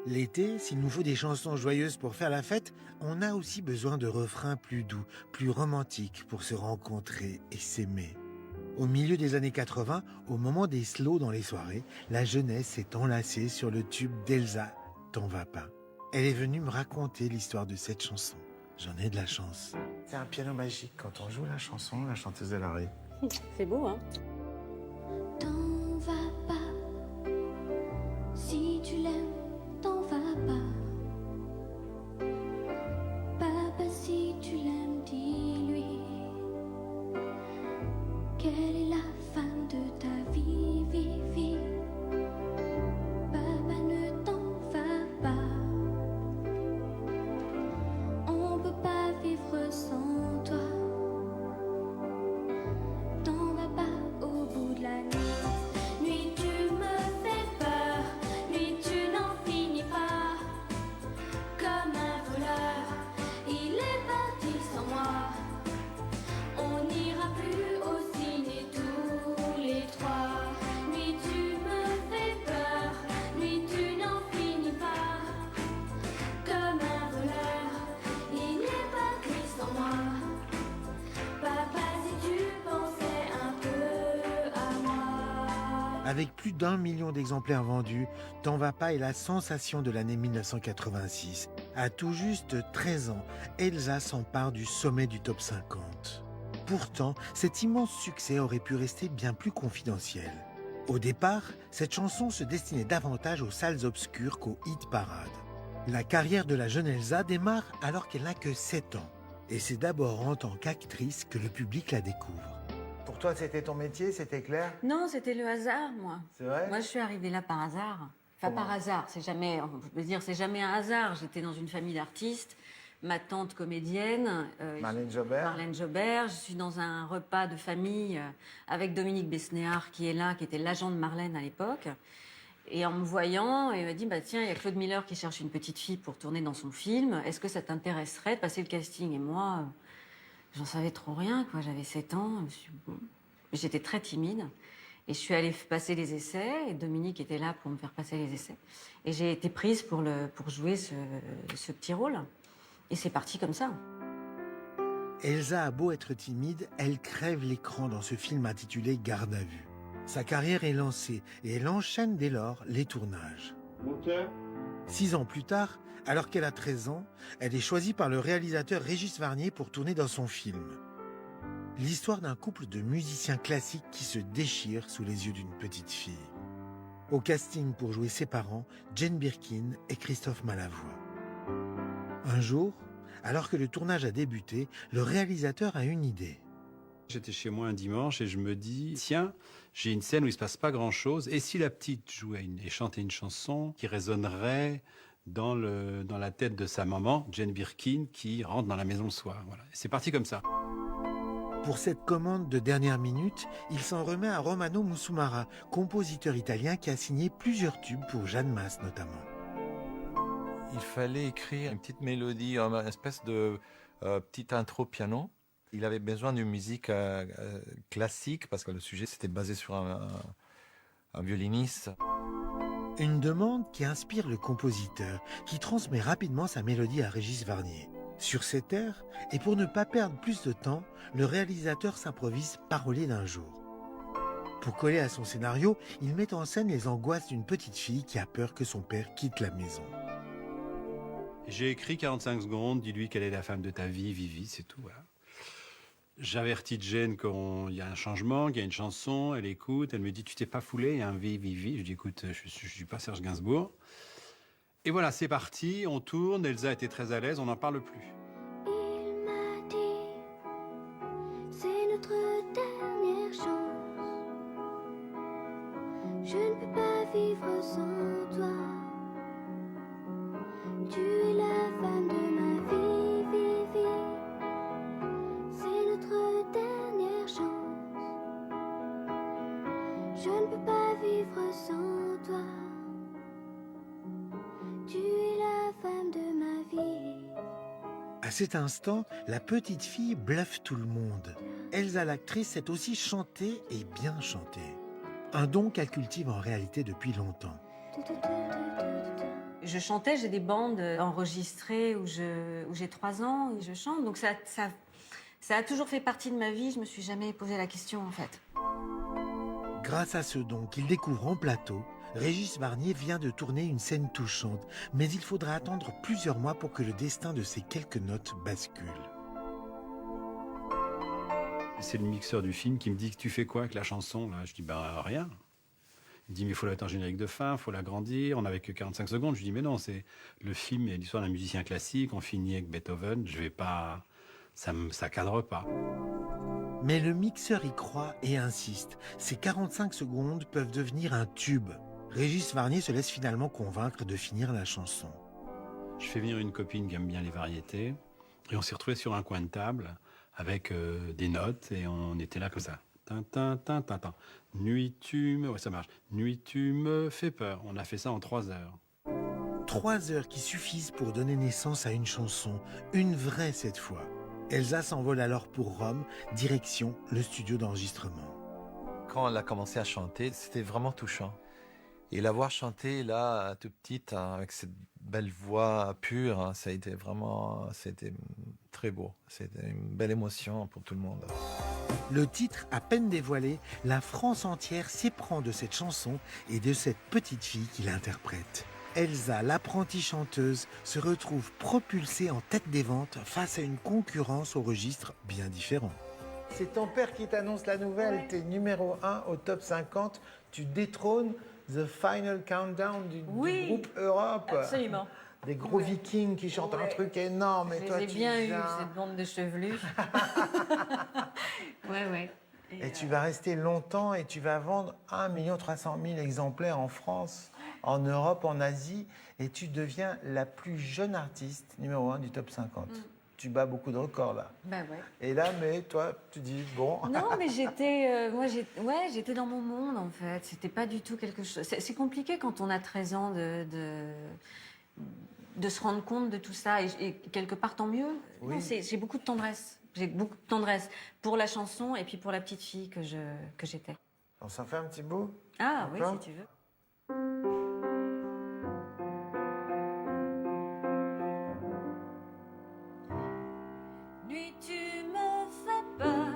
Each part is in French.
L'été, s'il nous faut des chansons joyeuses pour faire la fête, on a aussi besoin de refrains plus doux, plus romantiques pour se rencontrer et s'aimer. Au milieu des années 80, au moment des slows dans les soirées, la jeunesse s'est enlacée sur le tube d'Elsa, T'en vas pas. Elle est venue me raconter l'histoire de cette chanson. J'en ai de la chance. C'est un piano magique. Quand on joue la chanson, la chanteuse elle arrive. C'est beau, hein? T'en vas pas, si tu l'aimes, t'en vas pas. Papa, si tu l'aimes, dis-lui qu'elle est la femme de ta vie, vie, vie. Papa, ne t'en vas pas. On peut pas vivre sans toi. T'en vas pas au bout de la nuit. Nuit, tu me fais peur. Nuit, tu n'en finis pas. Comme un voleur, il est parti sans moi. On n'ira plus au ciné tous les trois. Nuit, tu me fais peur. Nuit, tu n'en finis pas. Comme un voleur, il est parti sans moi. Papa, si tu pensais un peu à moi. Avec plus d'1 million d'exemplaires vendus, T'en vas pas est la sensation de l'année 1986. À tout juste 13 ans, Elsa s'empare du sommet du top 50. Pourtant, cet immense succès aurait pu rester bien plus confidentiel. Au départ, cette chanson se destinait davantage aux salles obscures qu'aux hit parades. La carrière de la jeune Elsa démarre alors qu'elle n'a que 7 ans. Et c'est d'abord en tant qu'actrice que le public la découvre. Pour toi, c'était ton métier, c'était clair? Non, c'était le hasard, moi. C'est vrai? Moi, je suis arrivée là par hasard. Enfin, Comment? par hasard, c'est jamais, on peut dire, c'est jamais un hasard. J'étais dans une famille d'artistes, ma tante comédienne, Marlène Jobert? Marlène Jobert. Je suis dans un repas de famille avec Dominique Besnéard qui est là, qui était l'agent de Marlène à l'époque. Et en me voyant, il m'a dit, bah tiens, il y a Claude Miller qui cherche une petite fille pour tourner dans son film. Est-ce que ça t'intéresserait de passer le casting? Et moi, j'en savais trop rien, quoi. J'avais 7 ans. Bon. J'étais très timide. Et je suis allée passer les essais. Et Dominique était là pour me faire passer les essais. Et j'ai été prise pour jouer ce petit rôle. Et c'est parti comme ça. Elsa a beau être timide, elle crève l'écran dans ce film intitulé Garde à vue. Sa carrière est lancée et elle enchaîne dès lors les tournages. 6 ans plus tard, alors qu'elle a 13 ans, elle est choisie par le réalisateur Régis Varnier pour tourner dans son film. L'histoire d'un couple de musiciens classiques qui se déchirent sous les yeux d'une petite fille. Au casting pour jouer ses parents, Jane Birkin et Christophe Malavoie. Un jour, alors que le tournage a débuté, le réalisateur a une idée. J'étais chez moi un dimanche et je me dis, tiens, j'ai une scène où il se passe pas grand-chose. Et si la petite jouait et chantait une chanson qui résonnerait dans la tête de sa maman, Jane Birkin, qui rentre dans la maison le soir. Voilà. Et c'est parti comme ça. Pour cette commande de dernière minute, il s'en remet à Romano Musumara, compositeur italien qui a signé plusieurs tubes pour Jeanne Masse notamment. Il fallait écrire une petite mélodie, une espèce de petite intro piano. Il avait besoin d'une musique classique parce que le sujet c'était basé sur un violiniste. Une demande qui inspire le compositeur, qui transmet rapidement sa mélodie à Régis Varnier. Sur cet air, et pour ne pas perdre plus de temps, le réalisateur s'improvise parolier d'un jour. Pour coller à son scénario, il met en scène les angoisses d'une petite fille qui a peur que son père quitte la maison. J'ai écrit 45 secondes, dis-lui quelle est la femme de ta vie, Vivi, c'est tout. Voilà. J'avertis Jane qu'il y a un changement, qu'il y a une chanson, elle écoute, elle me dit, tu t'es pas foulé, il y a un Vivi. Je dis, écoute, je suis pas Serge Gainsbourg. Et voilà, c'est parti, on tourne, Elsa était très à l'aise, on n'en parle plus. Il m'a dit, c'est notre dernière chance. Je ne peux pas vivre sans toi. Tu es la femme de ma vie, vie, vie. C'est notre dernière chance. Je ne peux pas vivre sans toi. Tu es la femme de ma vie. À cet instant, la petite fille bluffe tout le monde. Elsa l'actrice sait aussi chanter et bien chanter. Un don qu'elle cultive en réalité depuis longtemps. je chantais, j'ai des bandes enregistrées où j'ai 3 ans et je chante. Donc ça a toujours fait partie de ma vie. Je me suis jamais posé la question, en fait. Grâce à ce don qu'il découvre en plateau, Régis Varnier vient de tourner une scène touchante, mais il faudra attendre plusieurs mois pour que le destin de ces quelques notes bascule. C'est le mixeur du film qui me dit que tu fais quoi avec la chanson là? Je dis rien. Il me dit mais il faut la mettre en générique de fin, il faut l'agrandir, on n'avait que 45 secondes. Je lui dis mais non, c'est le film et l'histoire d'un musicien classique, on finit avec Beethoven, je vais pas, ça cadre pas. Mais le mixeur y croit et insiste. Ces 45 secondes peuvent devenir un tube. Régis Varnier se laisse finalement convaincre de finir la chanson. Je fais venir une copine qui aime bien les variétés et on s'est retrouvés sur un coin de table avec des notes et on était là comme ça. Tintin, tintin, tintin. Nuit tu me... Ouais, ça marche. Nuit tu me fais peur. On a fait ça en 3 heures. 3 heures qui suffisent pour donner naissance à une chanson, une vraie cette fois. Elsa s'envole alors pour Rome, direction le studio d'enregistrement. Quand elle a commencé à chanter, c'était vraiment touchant. Et la voir chanter là, toute petite, hein, avec cette belle voix pure, hein, c'était très beau. C'était une belle émotion pour tout le monde. Le titre à peine dévoilé, la France entière s'éprend de cette chanson et de cette petite fille qui l'interprète. Elsa, l'apprentie chanteuse, se retrouve propulsée en tête des ventes face à une concurrence au registre bien différent. C'est ton père qui t'annonce la nouvelle. Ouais. T'es numéro 1 au top 50. Tu détrônes The Final Countdown du groupe Europe. Absolument. Des gros Ouais. vikings qui chantent un Ouais. truc énorme. Et Je toi, les ai tu bien eu, viens. cette bande de chevelus. Ouais. Et tu vas rester longtemps et tu vas vendre 1 300 000 exemplaires en France, en Europe, en Asie. Et tu deviens la plus jeune artiste numéro 1 du top 50. Tu bats beaucoup de records là. Bah ouais. Et là, mais toi, tu dis, bon... Non, mais j'étais dans mon monde, en fait. C'était pas du tout quelque chose... C'est compliqué quand on a 13 ans de se rendre compte de tout ça. Et quelque part, tant mieux. Oui. Non, j'ai beaucoup de tendresse. J'ai beaucoup de tendresse pour la chanson et puis pour la petite fille que j'étais. On s'en fait un petit bout? Ah oui, D'accord. si tu veux. Nuit, tu me fais peur.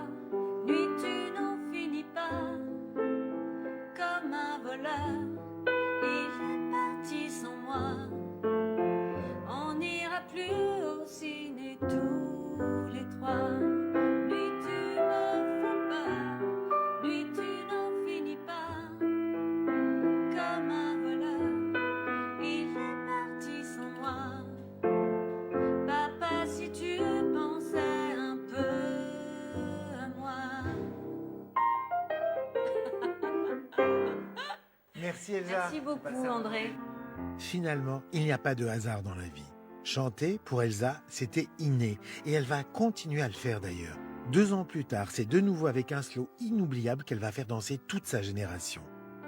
Nuit, tu n'en finis pas. Comme un voleur, il est parti sans moi. On n'ira plus au ciné tous les trois. Nuit, tu me fais peur. Nuit, tu n'en finis pas. Comme un voleur, il est parti sans moi. Papa, si tu pensais un peu à moi. Merci Elsa. Merci beaucoup, André. Finalement, il n'y a pas de hasard dans la vie. Chanter, pour Elsa, c'était inné. Et elle va continuer à le faire d'ailleurs. 2 ans plus tard, c'est de nouveau avec un slow inoubliable qu'elle va faire danser toute sa génération.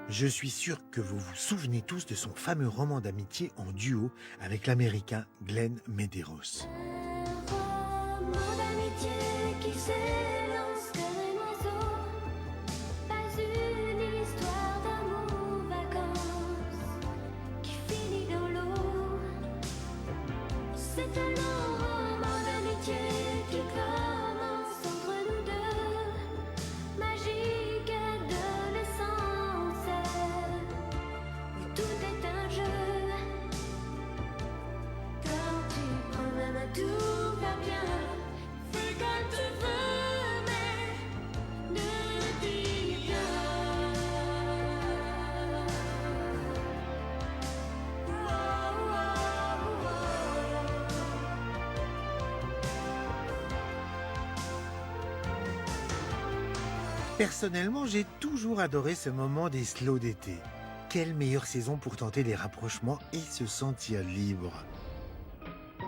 Je suis sûr que vous vous souvenez tous de son fameux roman d'amitié en duo avec l'américain Glenn Medeiros. Un roman d'amitié qui s'élance comme un oiseau, pas une histoire d'amour vacances qui finit dans l'eau. C'est un long roman d'amitié qui commence entre nous deux, magique adolescence où tout est un jeu. Quand tu promènes à tout va bien, fais comme tu veux, mais ne dis rien. Personnellement, j'ai toujours adoré ce moment des slows d'été. Quelle meilleure saison pour tenter les rapprochements et se sentir libre.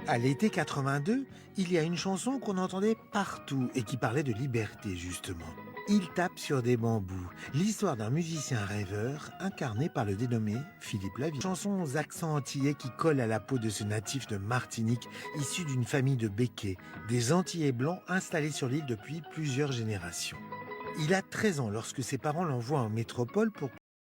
À l'été 82, il y a une chanson qu'on entendait partout et qui parlait de liberté justement. Il tape sur des bambous, l'histoire d'un musicien rêveur incarné par le dénommé Philippe Laville. Chanson aux accents antillais qui colle à la peau de ce natif de Martinique, issu d'une famille de béquets, des Antillais blancs installés sur l'île depuis plusieurs générations. Il a 13 ans lorsque ses parents l'envoient en métropole pour